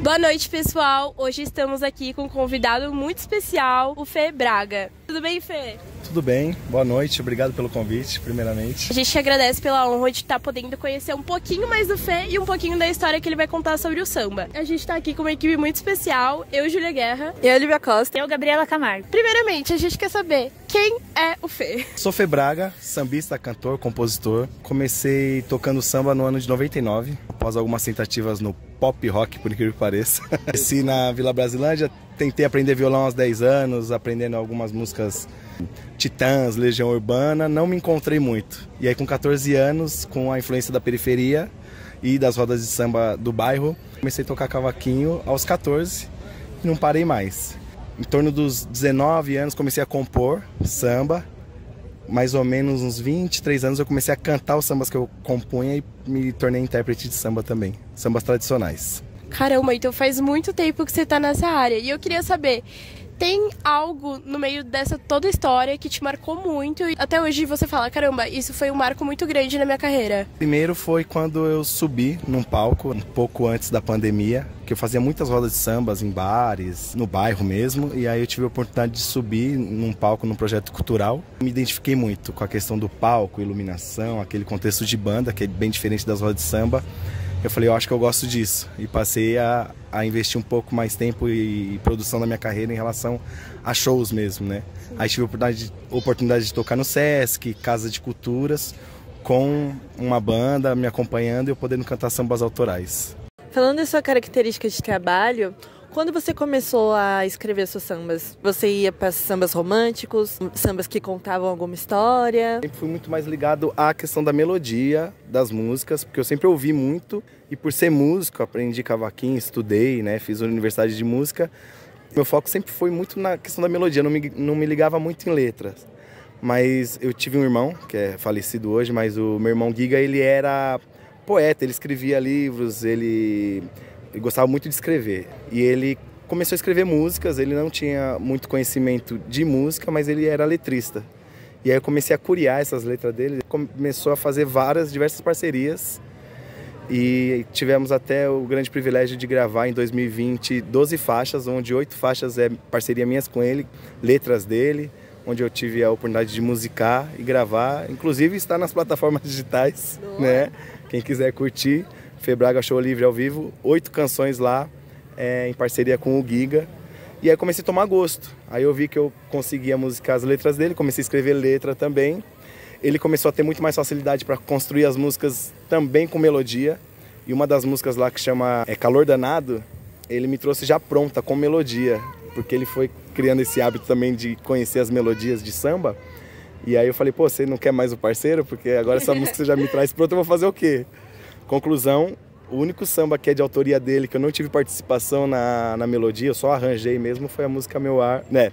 Boa noite, pessoal. Hoje estamos aqui com um convidado muito especial, o Fê Braga. Tudo bem, Fê? Tudo bem, boa noite, obrigado pelo convite, primeiramente. A gente te agradece pela honra de estar podendo conhecer um pouquinho mais do Fê e um pouquinho da história que ele vai contar sobre o samba. A gente tá aqui com uma equipe muito especial, eu, Júlia Guerra. Eu, Olivia Costa. Eu, Gabriela Camargo. Primeiramente, a gente quer saber quem é o Fê. Sou Fê Braga, sambista, cantor, compositor. Comecei tocando samba no ano de 99, após algumas tentativas no pop rock, por incrível que pareça. Cresci na Vila Brasilândia, tentei aprender violão aos 10 anos, aprendendo algumas músicas Titãs, Legião Urbana, não me encontrei muito. E aí com 14 anos, com a influência da periferia e das rodas de samba do bairro, comecei a tocar cavaquinho aos 14 e não parei mais. Em torno dos 19 anos comecei a compor samba, mais ou menos uns 23 anos eu comecei a cantar os sambas que eu compunha e me tornei intérprete de samba também, sambas tradicionais. Caramba, então faz muito tempo que você tá nessa área e eu queria saber, tem algo no meio dessa toda história que te marcou muito e até hoje você fala, caramba, isso foi um marco muito grande na minha carreira? Primeiro foi quando eu subi num palco, um pouco antes da pandemia, que eu fazia muitas rodas de sambas em bares, no bairro mesmo, e aí eu tive a oportunidade de subir num palco, num projeto cultural. Me identifiquei muito com a questão do palco, iluminação, aquele contexto de banda, que é bem diferente das rodas de samba. Eu falei, eu acho que eu gosto disso. E passei a investir um pouco mais tempo e produção na minha carreira em relação a shows mesmo, né? Sim. Aí tive a oportunidade de tocar no Sesc, Casa de Culturas, com uma banda me acompanhando e eu podendo cantar sambas autorais. Falando da sua característica de trabalho, quando você começou a escrever seus sambas, você ia para sambas românticos, sambas que contavam alguma história? Sempre fui muito mais ligado à questão da melodia das músicas, porque eu sempre ouvi muito e por ser músico, aprendi cavaquinho, estudei, né, fiz a universidade de música. Meu foco sempre foi muito na questão da melodia, não me ligava muito em letras. Mas eu tive um irmão, que é falecido hoje, mas o meu irmão Giga, ele era poeta, ele escrevia livros, ele gostava muito de escrever. E ele começou a escrever músicas, ele não tinha muito conhecimento de música, mas ele era letrista. E aí eu comecei a curiar essas letras dele, começou a fazer diversas parcerias. E tivemos até o grande privilégio de gravar em 2020 12 faixas, onde 8 faixas é parceria minhas com ele, letras dele, onde eu tive a oportunidade de musicar e gravar. Inclusive está nas plataformas digitais, né? Quem quiser curtir. Fê Braga Show Livre ao vivo, 8 canções lá, em parceria com o Giga. E aí comecei a tomar gosto. Aí eu vi que eu conseguia musicar as letras dele, comecei a escrever letra também. Ele começou a ter muito mais facilidade para construir as músicas também com melodia. E uma das músicas lá que chama Calor Danado, ele me trouxe já pronta, com melodia. Porque ele foi criando esse hábito também de conhecer as melodias de samba. E aí eu falei, pô, você não quer mais o parceiro? Porque agora essa música você já me traz pronta, eu vou fazer o quê? Conclusão, o único samba que é de autoria dele, que eu não tive participação na melodia, eu só arranjei mesmo, foi a música Meu Ar, né?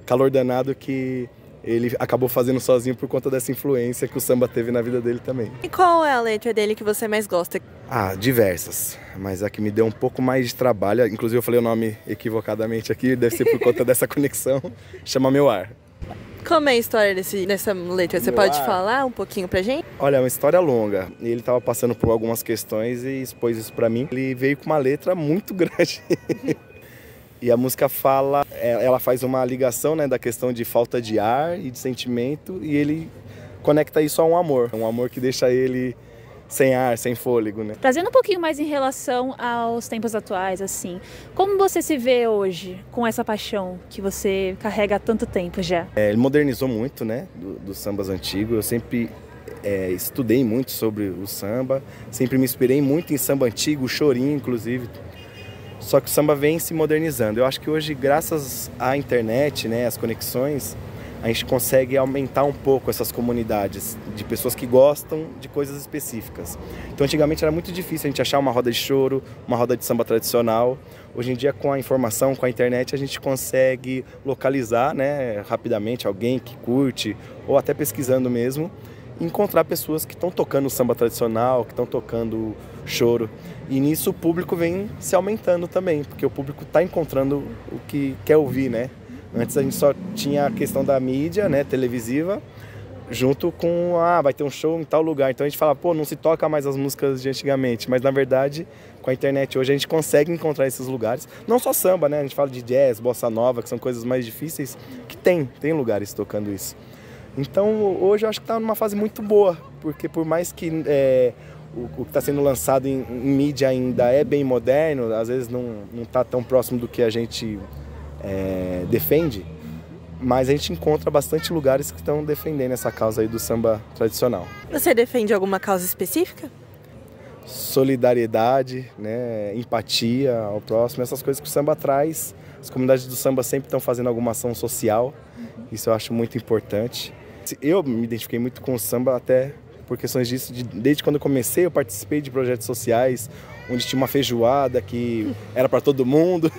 Calor Danado, que ele acabou fazendo sozinho por conta dessa influência que o samba teve na vida dele também. E qual é a letra dele que você mais gosta? Ah, diversas, mas a que me deu um pouco mais de trabalho, inclusive eu falei o nome equivocadamente aqui, deve ser por conta dessa conexão, chama Meu Ar. Como é a história dessa letra? Você pode falar um pouquinho pra gente? Olha, é uma história longa. Ele estava passando por algumas questões e expôs isso pra mim. Ele veio com uma letra muito grande. E a música fala, ela faz uma ligação, né, da questão de falta de ar e de sentimento, e ele conecta isso a um amor que deixa ele sem ar, sem fôlego, né? Trazendo um pouquinho mais em relação aos tempos atuais, assim, como você se vê hoje com essa paixão que você carrega há tanto tempo já? Ele modernizou muito, né, dos sambas antigos. Eu sempre estudei muito sobre o samba, sempre me inspirei muito em samba antigo, o chorinho, inclusive. Só que o samba vem se modernizando. Eu acho que hoje, graças à internet, né, às conexões, a gente consegue aumentar um pouco essas comunidades de pessoas que gostam de coisas específicas. Então, antigamente era muito difícil a gente achar uma roda de choro, uma roda de samba tradicional. Hoje em dia, com a informação, com a internet, a gente consegue localizar, né, rapidamente alguém que curte, ou até pesquisando mesmo, encontrar pessoas que estão tocando samba tradicional, que estão tocando choro. E nisso o público vem se aumentando também, porque o público está encontrando o que quer ouvir, né? Antes a gente só tinha a questão da mídia, né, televisiva, junto com, vai ter um show em tal lugar. Então a gente fala, pô, não se toca mais as músicas de antigamente, mas na verdade, com a internet hoje a gente consegue encontrar esses lugares. Não só samba, né? A gente fala de jazz, bossa nova, que são coisas mais difíceis, que tem lugares tocando isso. Então hoje eu acho que está numa fase muito boa, porque por mais que o que está sendo lançado em mídia ainda é bem moderno, às vezes não está tão próximo do que a gente defende, mas a gente encontra bastante lugares que estão defendendo essa causa aí do samba tradicional. Você defende alguma causa específica? Solidariedade, né, empatia ao próximo, essas coisas que o samba traz. As comunidades do samba sempre estão fazendo alguma ação social, isso eu acho muito importante. Eu me identifiquei muito com o samba até por questões disso, desde quando eu comecei eu participei de projetos sociais, onde tinha uma feijoada que era para todo mundo,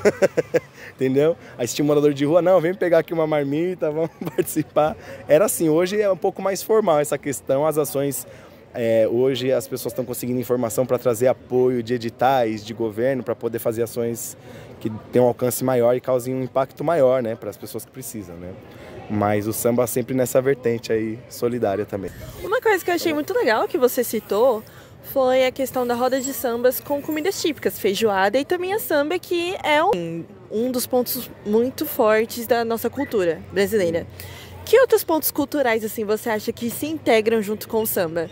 entendeu? Aí tinha um morador de rua, não, vem pegar aqui uma marmita, vamos participar. Era assim, hoje é um pouco mais formal essa questão, as ações, hoje as pessoas estão conseguindo informação para trazer apoio de editais, de governo, para poder fazer ações que tenham um alcance maior e causem um impacto maior, né, para as pessoas que precisam, né? Mas o samba sempre nessa vertente aí, solidária também. Uma coisa que eu achei muito legal que você citou foi a questão da roda de sambas com comidas típicas, feijoada e também a samba, que é um dos pontos muito fortes da nossa cultura brasileira. Que outros pontos culturais assim você acha que se integram junto com o samba?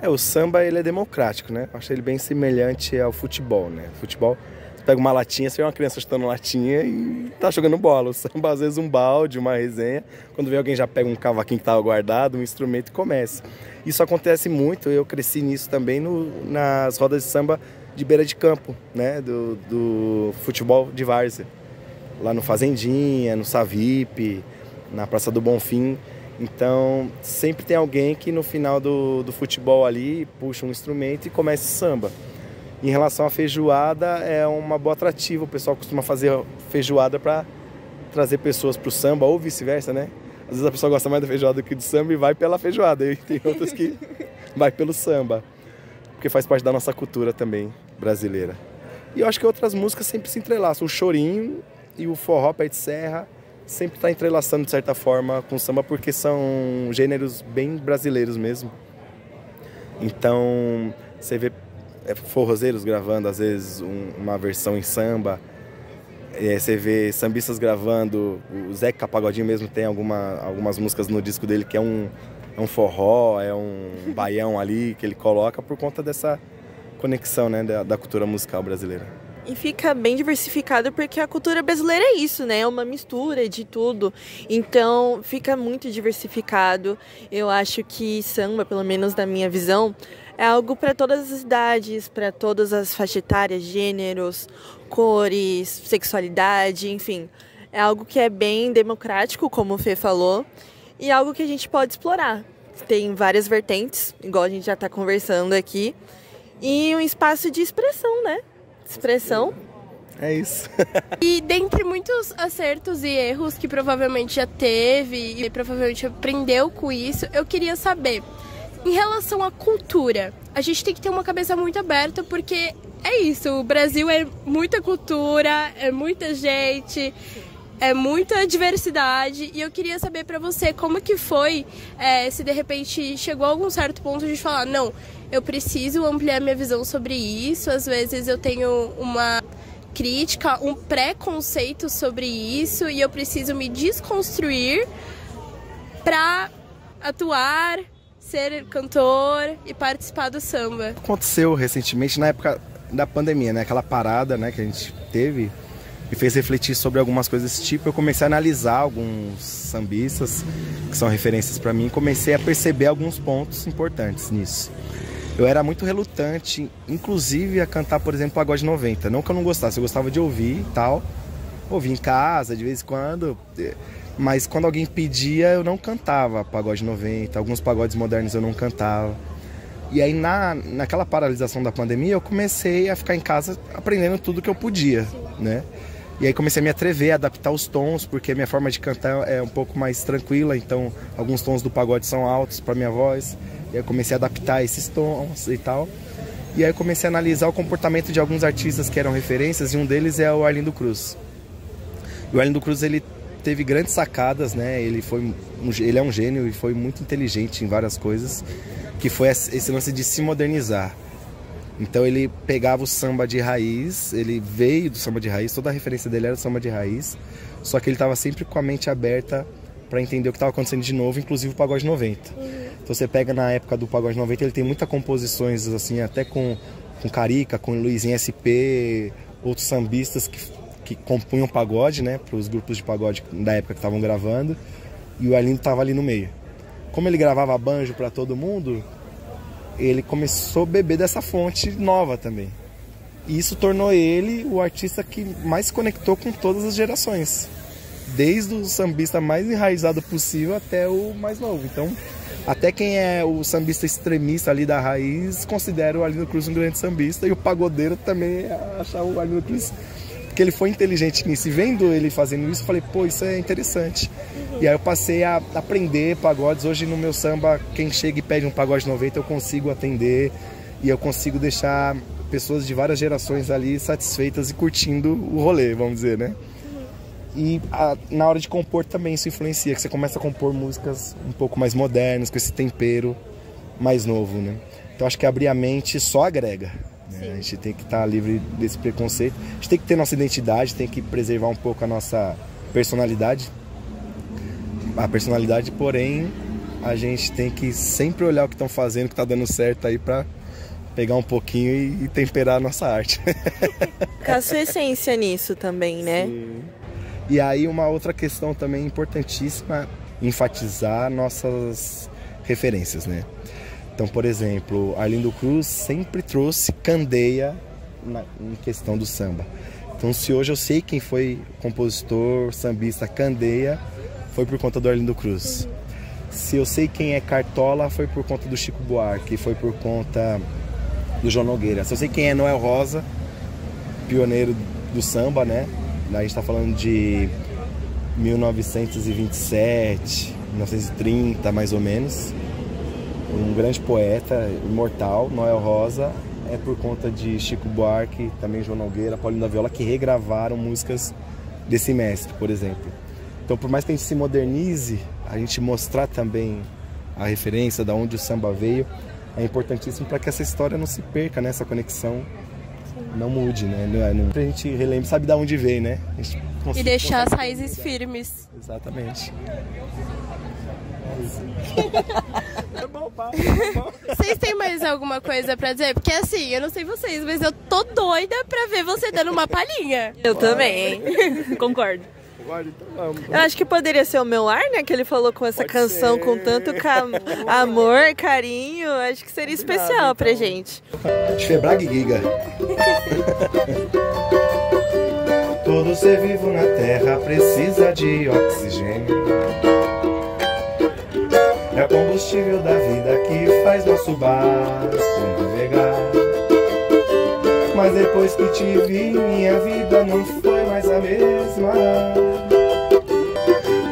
O samba ele é democrático, né? Eu acho ele bem semelhante ao futebol, né? Futebol, você pega uma latinha, você vê uma criança chutando latinha e tá jogando bola. O samba, às vezes, um balde, uma resenha. Quando vem alguém já pega um cavaquinho que tava guardado, um instrumento e começa. Isso acontece muito, eu cresci nisso também nas rodas de samba de beira de campo, né? Do futebol de várzea. Lá no Fazendinha, no Savip, na Praça do Bonfim. Então, sempre tem alguém que no final do futebol ali puxa um instrumento e começa o samba. Em relação à feijoada, é uma boa atrativa. O pessoal costuma fazer feijoada para trazer pessoas para o samba ou vice-versa, né? Às vezes a pessoa gosta mais da feijoada do que do samba e vai pela feijoada. E tem outras que vai pelo samba, porque faz parte da nossa cultura também brasileira. E eu acho que outras músicas sempre se entrelaçam. O chorinho e o forró pé de serra sempre está entrelaçando de certa forma com o samba, porque são gêneros bem brasileiros mesmo. Então você vê forrozeiros gravando às vezes uma versão em samba, você vê sambistas gravando, o Zeca Pagodinho mesmo tem algumas músicas no disco dele que é um forró, é um baião ali que ele coloca por conta dessa conexão, né, da cultura musical brasileira. E fica bem diversificado porque a cultura brasileira é isso, né? É uma mistura de tudo. Então, fica muito diversificado. Eu acho que samba, pelo menos na minha visão, é algo para todas as idades, para todas as faixas etárias, gêneros, cores, sexualidade, enfim. É algo que é bem democrático, como o Fê falou, e algo que a gente pode explorar. Tem várias vertentes, igual a gente já está conversando aqui, e um espaço de expressão, né? Expressão. É isso. E dentre muitos acertos e erros que provavelmente já teve e provavelmente aprendeu com isso, eu queria saber, em relação à cultura, a gente tem que ter uma cabeça muito aberta, porque é isso, o Brasil é muita cultura, é muita gente, é muita diversidade, e eu queria saber pra você como que foi, se de repente chegou a algum certo ponto de falar, não, eu preciso ampliar minha visão sobre isso, às vezes eu tenho uma crítica, um preconceito sobre isso, e eu preciso me desconstruir pra atuar, ser cantor e participar do samba. Aconteceu recentemente, na época da pandemia, né? Aquela parada, né, que a gente teve, me fez refletir sobre algumas coisas desse tipo. Eu comecei a analisar alguns sambistas que são referências para mim e comecei a perceber alguns pontos importantes nisso. Eu era muito relutante, inclusive, a cantar, por exemplo, Pagode 90. Não que eu não gostasse, eu gostava de ouvir e tal. Ouvia em casa, de vez em quando. Mas quando alguém pedia, eu não cantava Pagode 90. Alguns pagodes modernos eu não cantava. E aí, naquela paralisação da pandemia, eu comecei a ficar em casa aprendendo tudo que eu podia, né? E aí comecei a me atrever a adaptar os tons, porque a minha forma de cantar é um pouco mais tranquila. Então, alguns tons do pagode são altos para minha voz. E aí eu comecei a adaptar esses tons e tal. E aí eu comecei a analisar o comportamento de alguns artistas que eram referências, e um deles é o Arlindo Cruz. E o Arlindo Cruz, ele teve grandes sacadas, né? Ele é um gênio e foi muito inteligente em várias coisas, que foi esse lance de se modernizar. Então ele pegava o samba de raiz, ele veio do samba de raiz, toda a referência dele era do samba de raiz, só que ele estava sempre com a mente aberta para entender o que estava acontecendo de novo, inclusive o Pagode 90. Então você pega na época do Pagode 90, ele tem muitas composições, assim, até com Carica, com Luizinho SP, outros sambistas que compunham pagode, né, para os grupos de pagode da época que estavam gravando, e o Arlindo estava ali no meio. Como ele gravava banjo para todo mundo, ele começou a beber dessa fonte nova também. E isso tornou ele o artista que mais se conectou com todas as gerações. Desde o sambista mais enraizado possível até o mais novo. Então, até quem é o sambista extremista ali da raiz, considera o Arlindo Cruz um grande sambista. E o pagodeiro também acha o Arlindo Cruz, porque ele foi inteligente nisso. E vendo ele fazendo isso, eu falei, pô, isso é interessante. E aí eu passei a aprender pagodes. Hoje no meu samba, quem chega e pede um pagode 90, eu consigo atender. E eu consigo deixar pessoas de várias gerações ali satisfeitas e curtindo o rolê, vamos dizer, né? E na hora de compor também isso influencia, que você começa a compor músicas um pouco mais modernas, com esse tempero mais novo, né? Então acho que abrir a mente só agrega, né? A gente tem que estar livre desse preconceito, a gente tem que ter nossa identidade, tem que preservar um pouco a nossa personalidade. Porém, a gente tem que sempre olhar o que estão fazendo, o que está dando certo aí para pegar um pouquinho e temperar a nossa arte. Com a sua essência nisso também, né? Sim. E aí uma outra questão também importantíssima, enfatizar nossas referências, né? Então, por exemplo, Arlindo Cruz sempre trouxe candeia em questão do samba. Então, se hoje eu sei quem foi compositor, sambista, candeia, foi por conta do Arlindo Cruz. Se eu sei quem é Cartola, foi por conta do Chico Buarque, foi por conta do João Nogueira. Se eu sei quem é Noel Rosa, pioneiro do samba, né? A gente está falando de 1927, 1930, mais ou menos. Um grande poeta, imortal, Noel Rosa, é por conta de Chico Buarque, também João Nogueira, Paulinho da Viola, que regravaram músicas desse mestre, por exemplo. Então, por mais que a gente se modernize, a gente mostrar também a referência de onde o samba veio, é importantíssimo para que essa história não se perca, né? Essa conexão não mude, né? A gente relembre, sabe de onde veio, né? E deixar as raízes firmes. Exatamente. É bom, pá. Vocês têm mais alguma coisa pra dizer? Porque assim, eu não sei vocês, mas eu tô doida pra ver você dando uma palhinha. Eu também. Concordo. Eu acho que poderia ser o Meu Ar, né? Que ele falou com essa canção com tanto amor, carinho. Acho que seria especial pra gente. Febrague Giga. Todo ser vivo na terra precisa de oxigênio. É o combustível da vida que faz nosso barco navegar. Mas depois que te vi, minha vida não foi mais a mesma.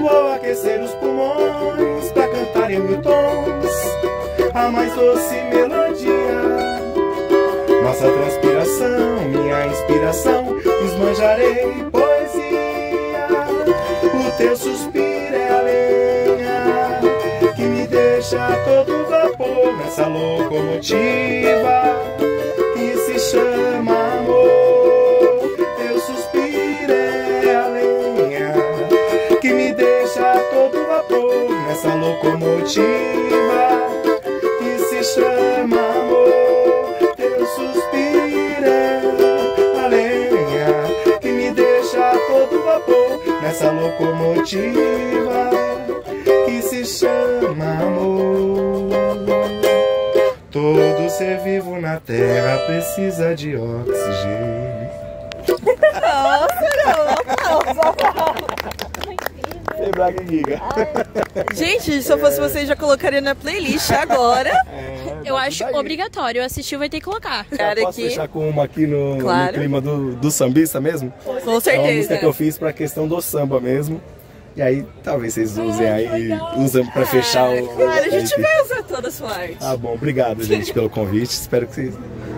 Vou aquecer os pulmões pra cantar em mil tons a mais doce melodia. Nossa transpiração, minha inspiração, esbanjarei poesia. O teu suspiro é a lenha que me deixa a todo vapor nessa locomotiva que se chama amor. Teu suspiro é a lenha que me deixa a todo vapor nessa locomotiva que se chama amor. Teu suspiro é a lenha que me deixa a todo vapor nessa locomotiva que se chama amor. Todo ser vivo na terra precisa de oxigênio. Febrague Giga. Gente, se eu fosse vocês, já colocaria na playlist agora. Eu acho obrigatório. Assistiu, vai ter que colocar. Cara, Posso aqui. fechar com uma aqui no Claro. clima do sambista mesmo? Com É uma música certeza. que eu fiz pra questão do samba mesmo. E aí, talvez vocês usem aí, usam pra fechar o... Claro, a gente vai usar toda a sua arte. Ah, bom, obrigado, gente, pelo convite. Espero que vocês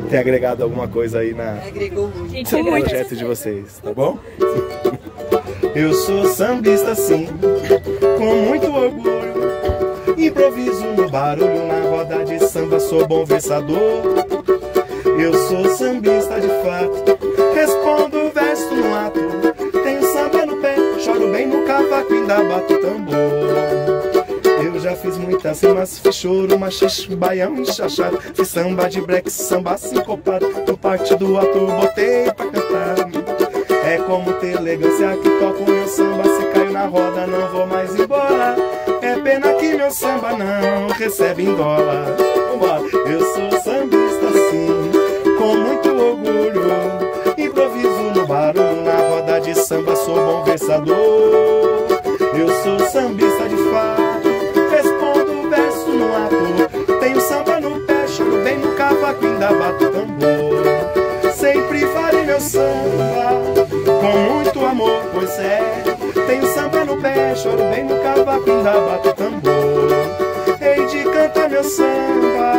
tenham agregado alguma coisa aí Agregou muito. Gente, no muito. projeto de vocês, tá bom? Eu sou sambista sim, com muito orgulho. Improviso no barulho, na roda de samba sou bom versador. Eu sou sambista de fato, respondo verso no ato. Tenho samba no pé, choro bem no cavaco, ainda bato tambor. Eu já fiz muitas rimas, fiz choro, machixe, baião e chachado. Fiz samba de break, samba sincopado. No parte do ator botei pra cantar. É como ter elegância que toca o meu samba. Se caiu na roda não vou mais embora. É pena que meu samba não recebe em dólar. Vambora. Eu sou sambista sim, com muito orgulho. Improviso no barulho, na roda de samba sou bom versador. Eu sou sambista de fato, respondo verso no ato. Tenho samba no pé, choro bem no cavaco, ainda bato tambor. Sempre fale meu samba com muito amor, pois é. Tenho samba no pé, choro bem no cavaco, ainda bato tambor. Hei de cantar meu samba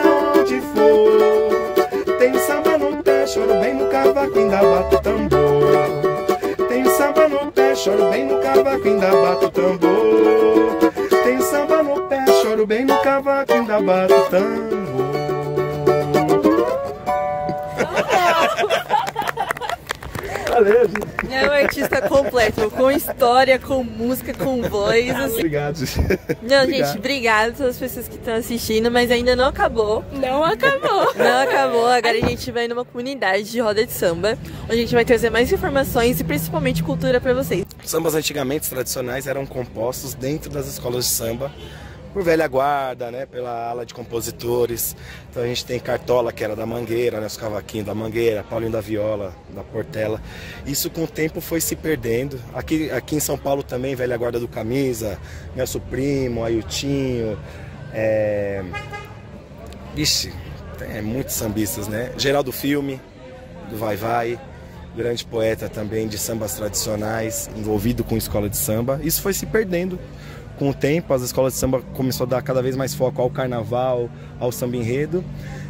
aonde for. Tenho samba no pé, choro bem no cavaco, ainda bato tambor. Tenho samba no pé, choro bem no cavaco, ainda bato tambor. Tenho samba no pé, choro bem no cavaco, ainda bato tambor. Valeu, gente. É um artista completo, com história, com música, com voz. Assim. Obrigado. Não, gente, obrigado a todas as pessoas que estão assistindo, mas ainda não acabou. Não acabou. Não acabou. Agora a gente vai numa comunidade de roda de samba, onde a gente vai trazer mais informações e principalmente cultura pra vocês. Sambas antigamente tradicionais eram compostos dentro das escolas de samba por velha guarda, né, pela ala de compositores. Então a gente tem Cartola, que era da Mangueira, né, os cavaquinhos da Mangueira, Paulinho da Viola, da Portela. Isso com o tempo foi se perdendo. Aqui em São Paulo também, velha guarda do Camisa, Nelson Primo, Ailtinho, Vixe, tem muitos sambistas, né? Geraldo Filme, do Vai Vai, grande poeta também de sambas tradicionais, envolvido com escola de samba. Isso foi se perdendo. Com o tempo, as escolas de samba começaram a dar cada vez mais foco ao carnaval, ao samba enredo.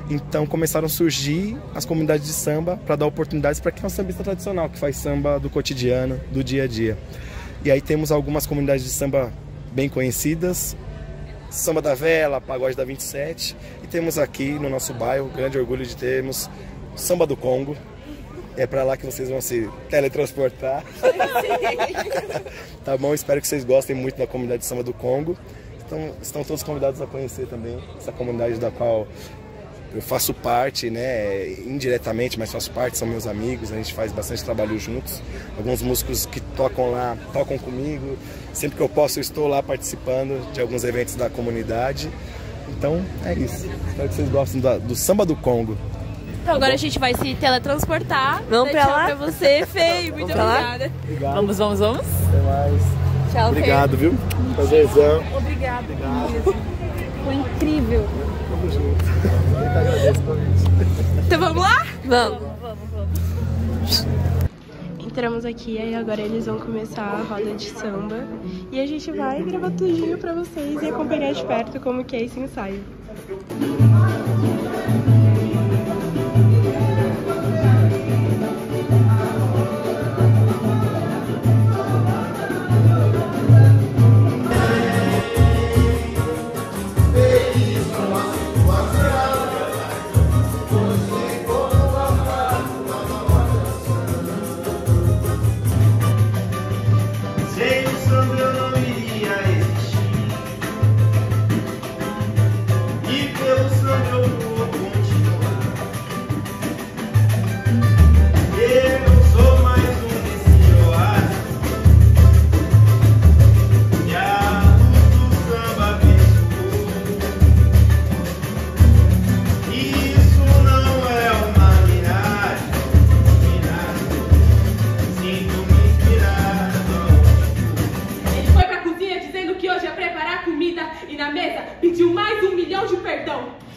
Então começaram a surgir as comunidades de samba para dar oportunidades para quem é um sambista tradicional, que faz samba do cotidiano, do dia a dia. E aí temos algumas comunidades de samba bem conhecidas, Samba da Vela, Pagode da 27, e temos aqui no nosso bairro, grande orgulho de termos Samba do Congo. É para lá que vocês vão se teletransportar. Tá bom? Espero que vocês gostem muito da comunidade de Samba do Congo. Então, estão todos convidados a conhecer também essa comunidade da qual eu faço parte, né? Indiretamente, mas faço parte, são meus amigos. A gente faz bastante trabalho juntos. Alguns músicos que tocam lá, tocam comigo. Sempre que eu posso, eu estou lá participando de alguns eventos da comunidade. Então, é isso. Espero que vocês gostem do Samba do Congo. Então agora a gente vai se teletransportar. Vamos pra lá? Pra você, Fê. Muito obrigada. Obrigado. Vamos. Até mais. Tchau, Obrigado, viu? Prazerzão. Obrigada. Foi incrível. Tamo junto. Eu que agradeço o convite. Então vamos lá? Vamos. Entramos aqui, aí agora eles vão começar a roda de samba. E a gente vai gravar tudinho pra vocês e acompanhar de perto como que é esse ensaio.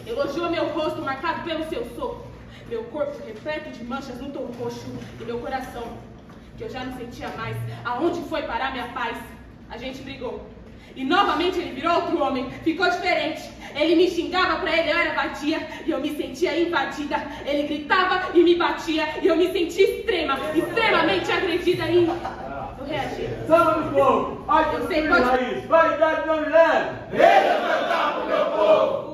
Elogiou meu rosto marcado pelo seu soco, meu corpo repleto de manchas no tom roxo e meu coração, que eu já não sentia mais. Aonde foi parar minha paz? A gente brigou. E novamente ele virou outro homem, ficou diferente. Ele me xingava, pra ele eu era vadia e eu me sentia invadida. Ele gritava e me batia e eu me sentia extremamente agredida. E eu reagir. Samba do povo, ai, Eu sei, raiz, qualidade do nome leve. Representar pro meu povo.